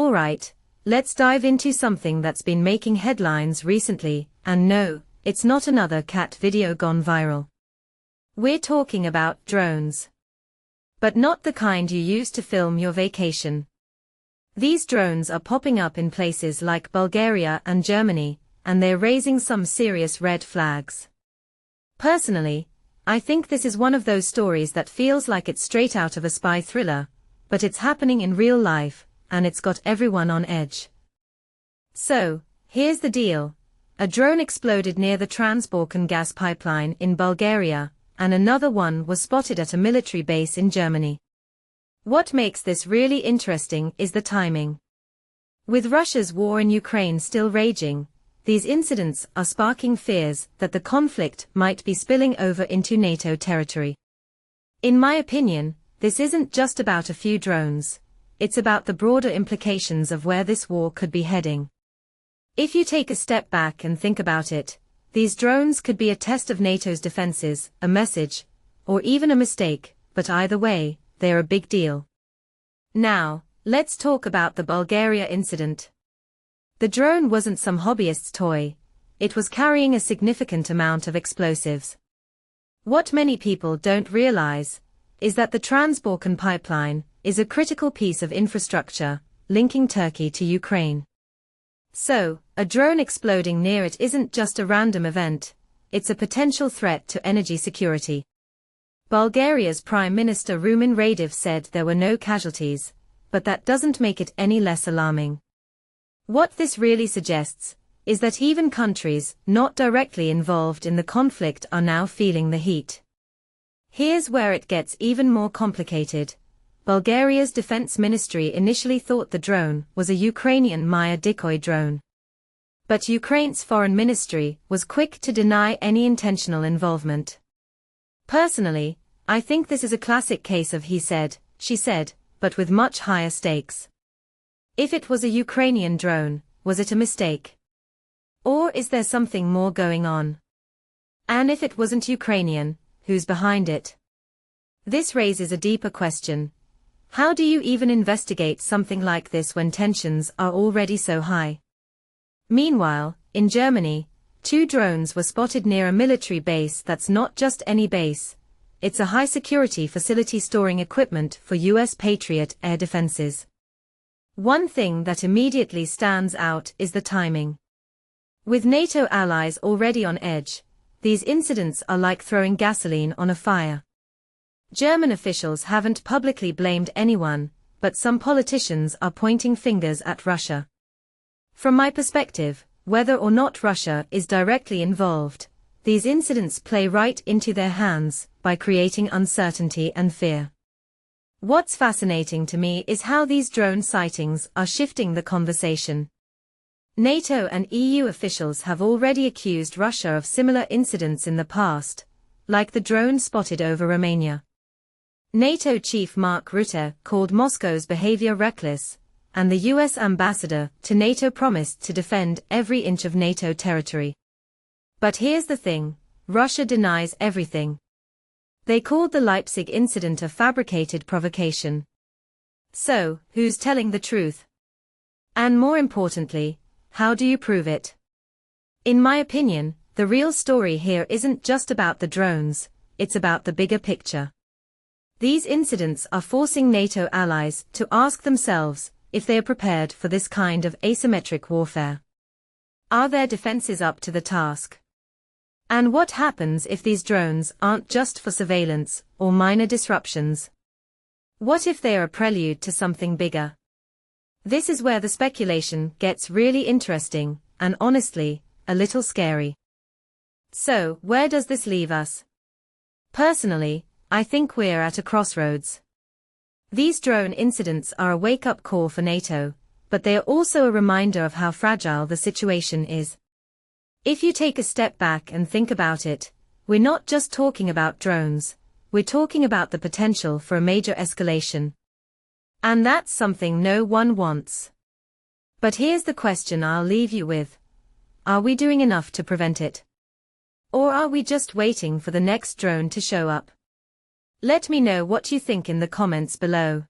Alright, let's dive into something that's been making headlines recently, and no, it's not another cat video gone viral. We're talking about drones. But not the kind you use to film your vacation. These drones are popping up in places like Bulgaria and Germany, and they're raising some serious red flags. Personally, I think this is one of those stories that feels like it's straight out of a spy thriller, but it's happening in real life, and it's got everyone on edge. So, here's the deal. A drone exploded near the Trans-Balkan gas pipeline in Bulgaria, and another one was spotted at a military base in Germany. What makes this really interesting is the timing. With Russia's war in Ukraine still raging, these incidents are sparking fears that the conflict might be spilling over into NATO territory. In my opinion, this isn't just about a few drones, it's about the broader implications of where this war could be heading. If you take a step back and think about it, these drones could be a test of NATO's defenses, a message, or even a mistake, but either way, they're a big deal. Now, let's talk about the Bulgaria incident. The drone wasn't some hobbyist's toy, it was carrying a significant amount of explosives. What many people don't realize is that the Trans-Balkan pipeline is a critical piece of infrastructure linking Turkey to Ukraine. So, a drone exploding near it isn't just a random event, it's a potential threat to energy security. Bulgaria's Prime Minister Rumen Radev said there were no casualties, but that doesn't make it any less alarming. What this really suggests is that even countries not directly involved in the conflict are now feeling the heat. Here's where it gets even more complicated. Bulgaria's defense ministry initially thought the drone was a Ukrainian Maya decoy drone. But Ukraine's foreign ministry was quick to deny any intentional involvement. Personally, I think this is a classic case of he said, she said, but with much higher stakes. If it was a Ukrainian drone, was it a mistake? Or is there something more going on? And if it wasn't Ukrainian, who's behind it? This raises a deeper question. How do you even investigate something like this when tensions are already so high? Meanwhile, in Germany, 2 drones were spotted near a military base that's not just any base, it's a high-security facility storing equipment for US Patriot air defenses. One thing that immediately stands out is the timing. With NATO allies already on edge, these incidents are like throwing gasoline on a fire. German officials haven't publicly blamed anyone, but some politicians are pointing fingers at Russia. From my perspective, whether or not Russia is directly involved, these incidents play right into their hands by creating uncertainty and fear. What's fascinating to me is how these drone sightings are shifting the conversation. NATO and EU officials have already accused Russia of similar incidents in the past, like the drone spotted over Romania. NATO chief Mark Rutte called Moscow's behavior reckless, and the US ambassador to NATO promised to defend every inch of NATO territory. But here's the thing, Russia denies everything. They called the Leipzig incident a fabricated provocation. So, who's telling the truth? And more importantly, how do you prove it? In my opinion, the real story here isn't just about the drones, it's about the bigger picture. These incidents are forcing NATO allies to ask themselves if they are prepared for this kind of asymmetric warfare. Are their defenses up to the task? And what happens if these drones aren't just for surveillance or minor disruptions? What if they are a prelude to something bigger? This is where the speculation gets really interesting, and honestly, a little scary. So, where does this leave us? Personally, I think we're at a crossroads. These drone incidents are a wake-up call for NATO, but they are also a reminder of how fragile the situation is. If you take a step back and think about it, we're not just talking about drones, we're talking about the potential for a major escalation. And that's something no one wants. But here's the question I'll leave you with. Are we doing enough to prevent it? Or are we just waiting for the next drone to show up? Let me know what you think in the comments below.